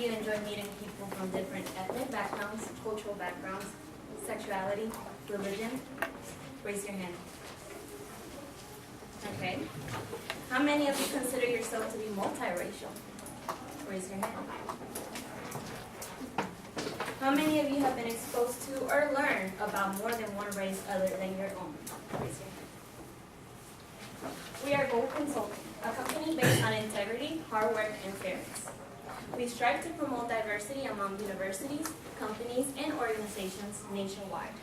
you enjoy meeting people from different ethnic backgrounds, cultural backgrounds, sexuality, religion? Raise your hand. Okay. How many of you consider yourself to be multiracial? Raise your hand. How many of you have been exposed to or learned about more than one race other than your own? Raise your hand. We are Gold Consulting, a company based on integrity, hard work, and fairness. We strive to promote diversity among universities, companies, and organizations nationwide.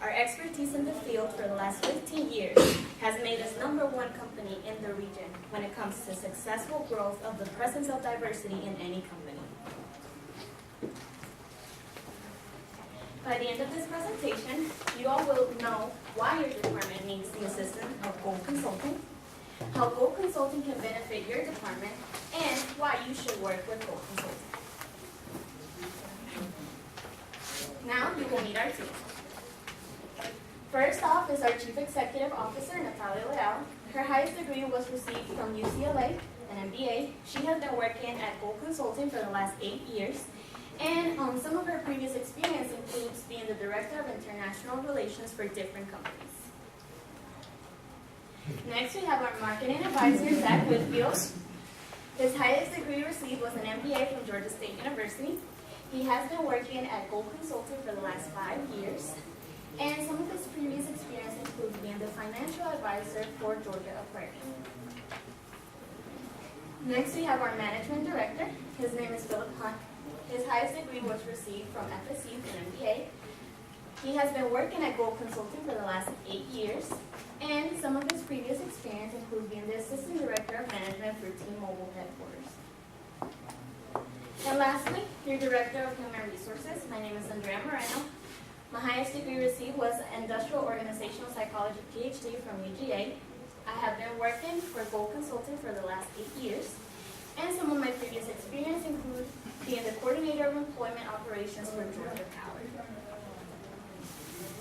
Our expertise in the field for the last 15 years has made us #1 company in the region when it comes to successful growth of the presence of diversity in any company. By the end of this presentation, you all will know why your department needs the assistance of Gold Consulting, how Gold Consulting can benefit your department, and why you should work with Gold Consulting. Now you will meet our team. First off is our Chief Executive Officer, Natalia Leal. Her highest degree was received from UCLA, an MBA. She has been working at Gold Consulting for the last 8 years. And some of her previous experience includes being the Director of International Relations for different companies. Next, we have our Marketing Advisor, Zach Whitfield. His highest degree received was an MBA from Georgia State University. He has been working at Gold Consulting for the last 5 years. And some of his previous experience includes being the Financial Advisor for Georgia Aquarium. Next, we have our Management Director. His name is Philip Hunt. His highest degree was received from FSU, an MBA. He has been working at Gold Consulting for the last 8 years, and some of his previous experience includes being the Assistant Director of Management for T-Mobile headquarters. And lastly, your Director of Human Resources. My name is Andrea Moreno. My highest degree received was Industrial Organizational Psychology PhD from UGA. I have been working for Gold Consulting for the last 8 years. And some of my previous experience include being the Coordinator of Employment Operations for Georgia Power.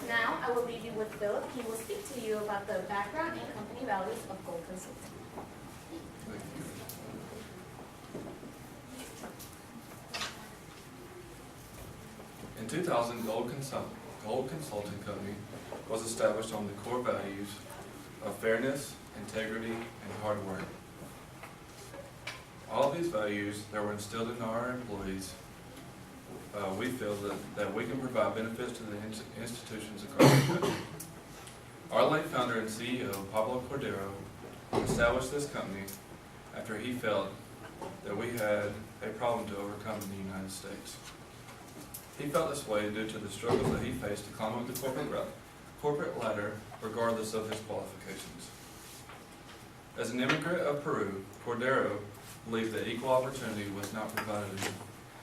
Now, I will leave you with Philip. He will speak to you about the background and company values of Gold Consulting. In 2000, Gold Consulting Company was established on the core values of fairness, integrity, and hard work. All of these values that were instilled in our employees, we feel that we can provide benefits to the institutions across the country. Our late founder and CEO, Pablo Cordero, established this company after he felt that we had a problem to overcome in the United States. He felt this way due to the struggles that he faced to climb up the corporate ladder regardless of his qualifications. As an immigrant of Peru, Cordero believed that equal opportunity was not provided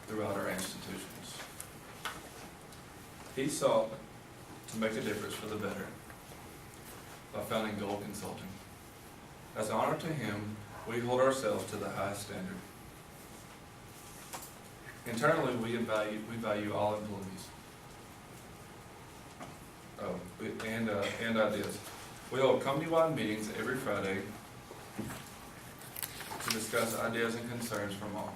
throughout our institutions. He sought to make a difference for the better by founding Gold Consulting. As an honor to him, we hold ourselves to the highest standard. Internally, we value all employees and ideas. We hold company-wide meetings every Friday to discuss ideas and concerns from all.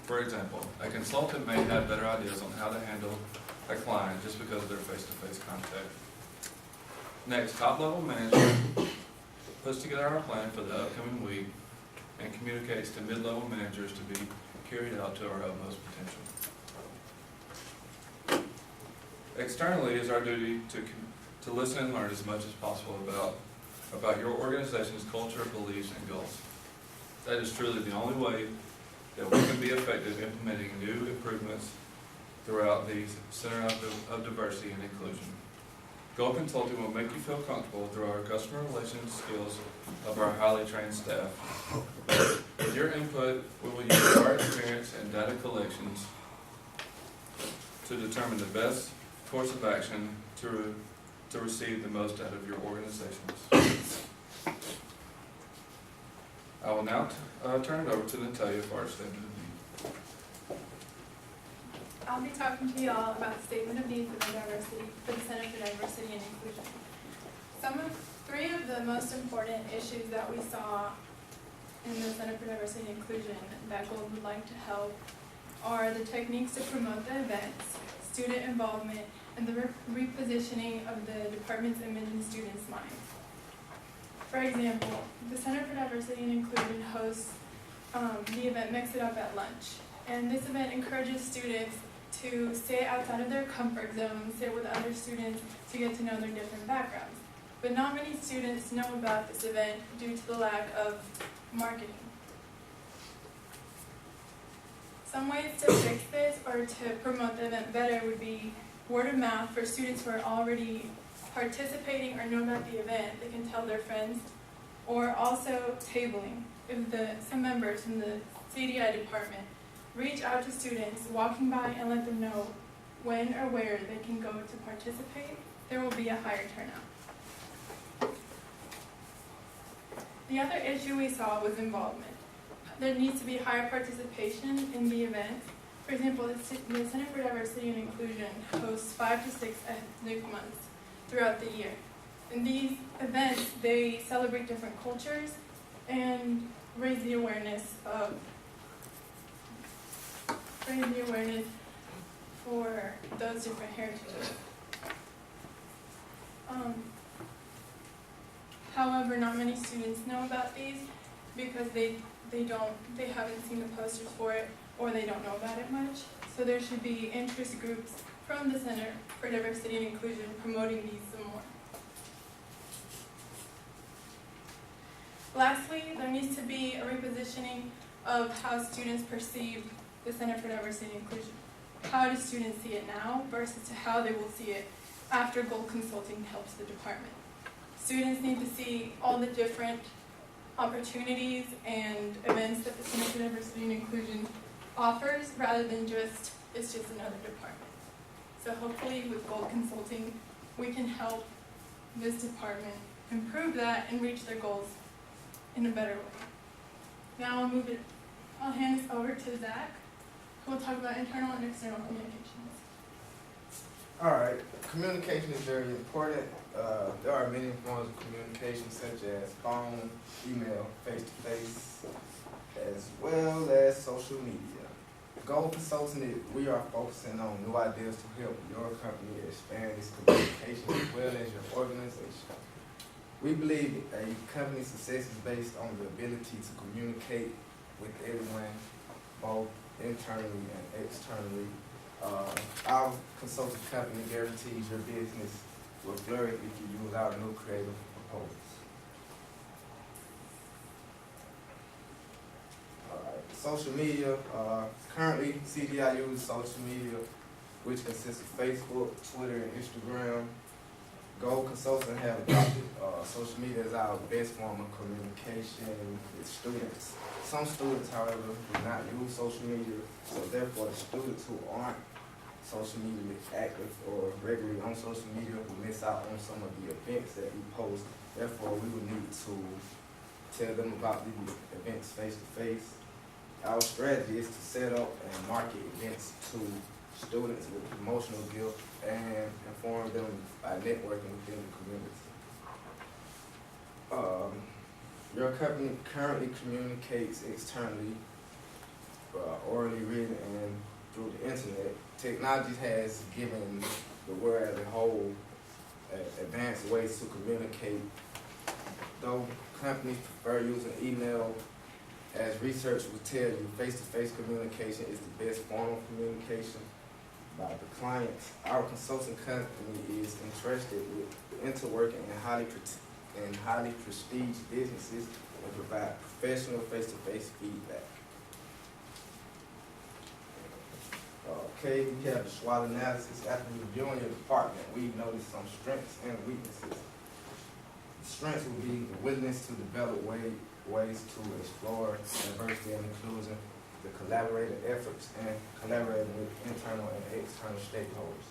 For example, a consultant may have better ideas on how to handle a client just because of their face-to-face contact. Next, top-level management puts together our plan for the upcoming week and communicates to mid-level managers to be carried out to our utmost potential. Externally, it is our duty to listen and learn as much as possible about your organization's culture, beliefs, and goals. That is truly the only way that we can be effective implementing new improvements throughout the Center of Diversity and Inclusion. Gold Consulting will make you feel comfortable through our customer relations skills of our highly trained staff. With your input, we will use our experience and data collections to determine the best course of action to receive the most out of your organizations. I will now turn it over to Natalia for our statement of need. I'll be talking to you all about the statement of need for the Center for Diversity and Inclusion. Three of the most important issues that we saw in the Center for Diversity and Inclusion that Gold would like to help are the techniques to promote the events, student involvement, and the repositioning of the department's image in students' minds. For example, the Center for Diversity and Inclusion hosts the event Mix It Up at Lunch. And this event encourages students to stay outside of their comfort zone, sit with other students to get to know their different backgrounds. But not many students know about this event due to the lack of marketing. Some ways to fix this or to promote the event better would be word of mouth for students who are already participating or know about the event. They can tell their friends. Or also tabling. If some members from the CDI department reach out to students walking by and let them know when or where they can go to participate, there will be a higher turnout. The other issue we saw was involvement. There needs to be higher participation in the event. For example, the Center for Diversity and Inclusion hosts 5 to 6 ethnic months throughout the year. In these events, they celebrate different cultures and raise the awareness for those different heritages. However, not many students know about these because they haven't seen the posters for it, or they don't know about it much. So there should be interest groups from the Center for Diversity and Inclusion promoting these some more. Lastly, there needs to be a repositioning of how students perceive the Center for Diversity and Inclusion. How do students see it now versus to how they will see it after Gold Consulting helps the department? Students need to see all the different opportunities and events that the Center for Diversity and Inclusion offers rather than it's just another department. So hopefully with Gold Consulting, we can help this department improve that and reach their goals in a better way. Now I'll hand this over to Zach, who will talk about internal and external communications. All right, communication is very important. There are many forms of communication such as phone, email, face-to-face, as well as social media. Gold Consulting, we are focusing on new ideas to help your company expand its communication as well as your organization. We believe a company's success is based on the ability to communicate with everyone, both internally and externally. Our consulting company guarantees your business will flourish if you use our new creative proposals. Social media, currently CDI uses social media, which consists of Facebook, Twitter, and Instagram. Gold Consulting have adopted social media as our best form of communication with students. Some students, however, do not use social media, so therefore the students who aren't social media active or regularly on social media will miss out on some of the events that we post. Therefore, we will need to tell them about the events face to face. Our strategy is to set up and market events to students with promotional gifts and inform them by networking within the community. Your company currently communicates externally, orally, written, and through the internet. Technology has given the world as a whole advanced ways to communicate. Though companies prefer using email, as research will tell you, face-to-face communication is the best form of communication by the clients. Our consulting company is interested with interworking in highly prestige businesses and provide professional face-to-face feedback. Okay, we have the SWOT analysis. After reviewing your department, we noticed some strengths and weaknesses. The strengths will be the willingness to develop ways to explore diversity and inclusion, the collaborative efforts, and collaborating with internal and external stakeholders.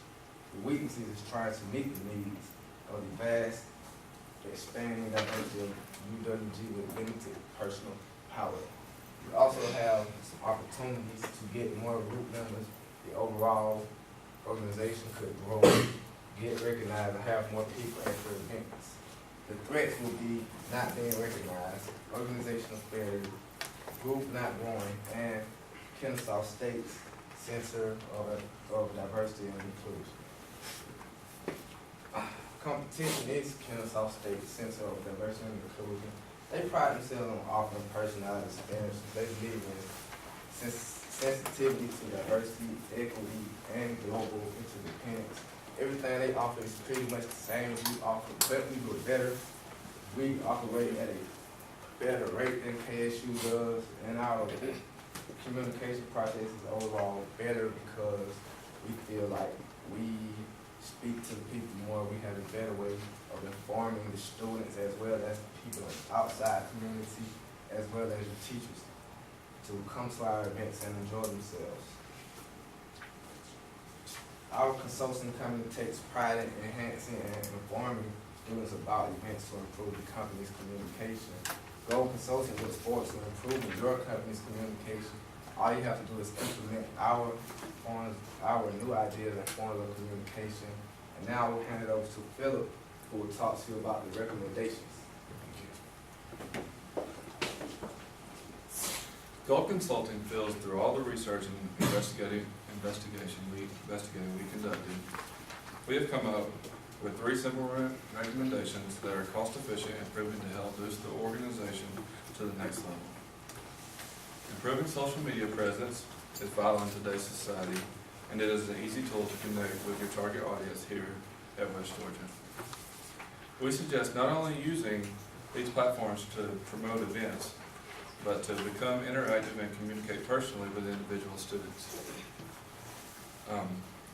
The weaknesses is trying to meet the needs of the vast, expanding diversity of UWG with limited personal power. We also have some opportunities to get more group members. The overall organization could grow, get recognized, and have more people at their events. The threats will be not being recognized, organizational failure, Group Not Growing, and Kennesaw State's Center of Diversity and Inclusion. Competition is Kennesaw State Center of Diversity and Inclusion. They pride themselves on offering personality experiences. They believe in sensitivity to diversity, equity, and global interdependence. Everything they offer is pretty much the same as we offer, but we do it better. We operate at a better rate than KSU does, and our communication process is overall better because we feel like we speak to the people more. We have a better way of informing the students as well as the people outside the community, as well as the teachers, to come to our events and enjoy themselves. Our consulting company takes pride in enhancing and informing students about events to improve the company's communication. Gold Consulting looks forward to improving your company's communication. All you have to do is implement our new ideas and forms of communication. And now we'll hand it over to Philip, who will talk to you about the recommendations. Gold Consulting feels through all the research and investigation we conducted, we have come up with 3 simple recommendations that are cost efficient and proven to help boost the organization to the next level. Improving social media presence is vital in today's society, and it is an easy tool to connect with your target audience here at West Georgia. We suggest not only using these platforms to promote events, but to become interactive and communicate personally with individual students.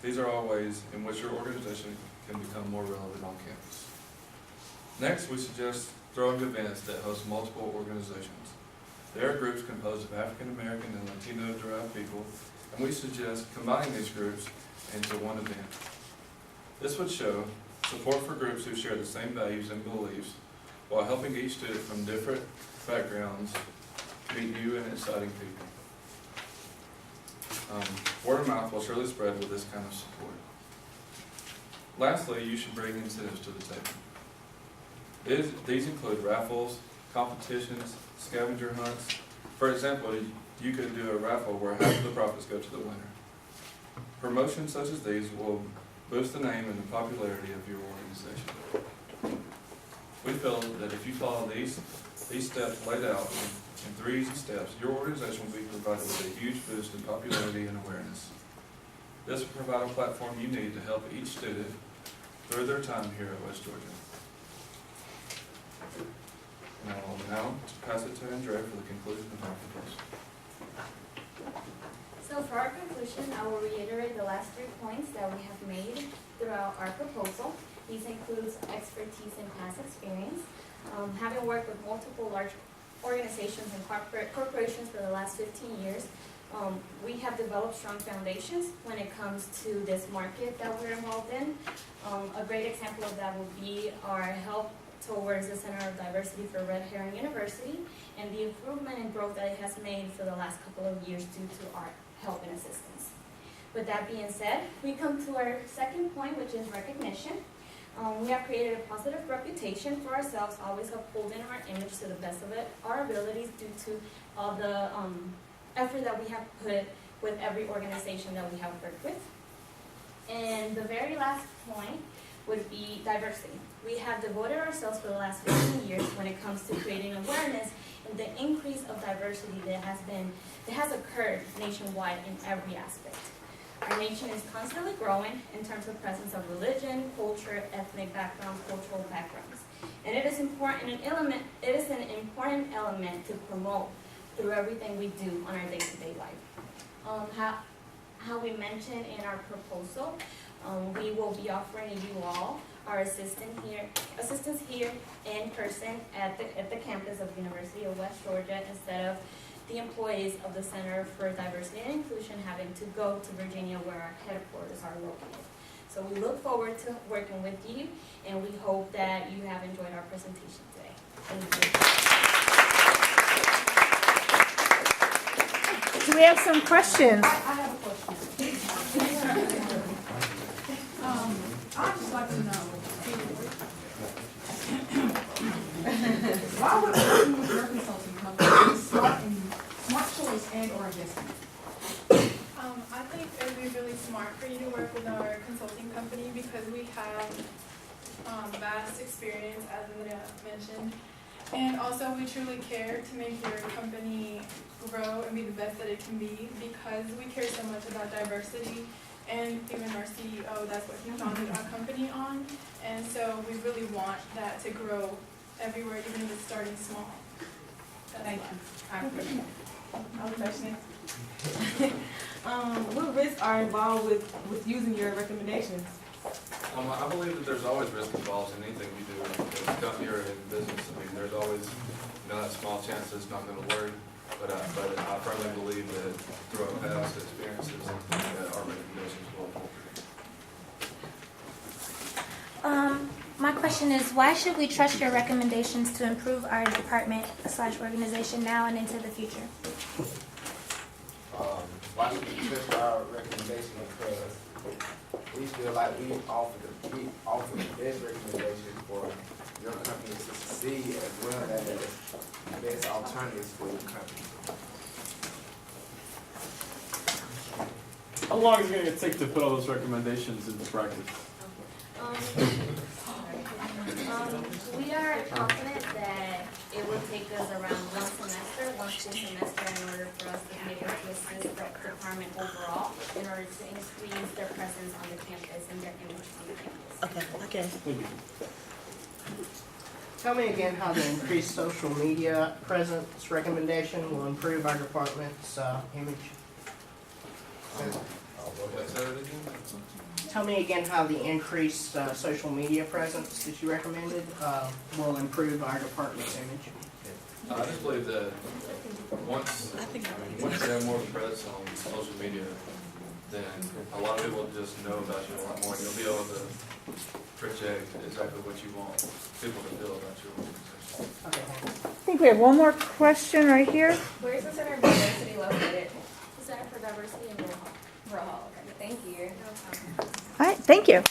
These are all ways in which your organization can become more relevant on campus. Next, we suggest throwing events that host multiple organizations. There are groups composed of African American and Latino-derived people, and we suggest combining these groups into one event. This would show support for groups who share the same values and beliefs, while helping each student from different backgrounds meet new and exciting people. Word of mouth will surely spread with this kind of support. Lastly, you should bring incentives to the table. These include raffles, competitions, scavenger hunts. For example, you could do a raffle where half of the profits go to the winner. Promotions such as these will boost the name and the popularity of your organization. We feel that if you follow these steps laid out in 3 easy steps, your organization will be provided with a huge boost in popularity and awareness. This will provide a platform you need to help each student through their time here at West Georgia. And I will now pass it to Andrea for the conclusion of our proposal. So for our conclusion, I will reiterate the last 3 points that we have made throughout our proposal. These includes expertise and past experience. Having worked with multiple large organizations and corporations for the last 15 years, we have developed strong foundations when it comes to this market that we're involved in. A great example of that would be our help towards the Center of Diversity for Red Herring University and the improvement and growth that it has made for the last couple of years due to our help and assistance. With that being said, we come to our second point, which is recognition. We have created a positive reputation for ourselves, always upholding our image to the best of our abilities due to all the effort that we have put with every organization that we have worked with. And the very last point would be diversity. We have devoted ourselves for the last 15 years when it comes to creating awareness and the increase of diversity that has occurred nationwide in every aspect. Our nation is constantly growing in terms of presence of religion, culture, ethnic backgrounds, cultural backgrounds. And it is an important element to promote through everything we do on our day-to-day life. How we mentioned in our proposal, we will be offering you all our assistance here in person at the campus of the University of West Georgia, instead of the employees of the Center for Diversity and Inclusion having to go to Virginia where our headquarters are located. So we look forward to working with you, and we hope that you have enjoyed our presentation today. Thank you. Do we have some questions? I have a question. I'd just like to know, why would a working with your consulting company start in and/or investment? I think it would be really smart for you to work with our consulting company because we have vast experience, as Andrea mentioned. And also, we truly care to make your company grow and be the best that it can be because we care so much about diversity. And even our CEO, that's what he founded our company on. And so we really want that to grow everywhere, even if it's starting small. That's Thank why. you. I appreciate it. Another question. What risks are involved with using your recommendations? I believe that there's always risk involved in anything you do as a company or in business. I mean, there's always, that small chance that it's not going to work. But I firmly believe that through our past experiences, that our recommendations will work. My question is, why should we trust your recommendations to improve our department/organization now and into the future? Why should we trust our recommendation? Because we feel like we offer the best recommendation for your company to succeed as well as the best alternatives for your company. How long is it going to take to put all those recommendations into practice? We are confident that it will take us around one full semester in order for us to be able to assist the department overall in order to increase their presence on the campus and their image on the campus. Okay. Thank you. Tell me again how the increased social media presence recommendation will improve our department's image. Tell me again how the increased social media presence that you recommended will improve our department's image. I just believe that once you have more of a presence on social media, then a lot of people just know about you a lot more. You'll be able to project exactly what you want people to feel about your organization. Okay, thank you. I think we have one more question right here. Where is the Center for Diversity located? The Center for Diversity in Rural Hall. Rural Hall, okay. Thank you. No problem. All right, thank you.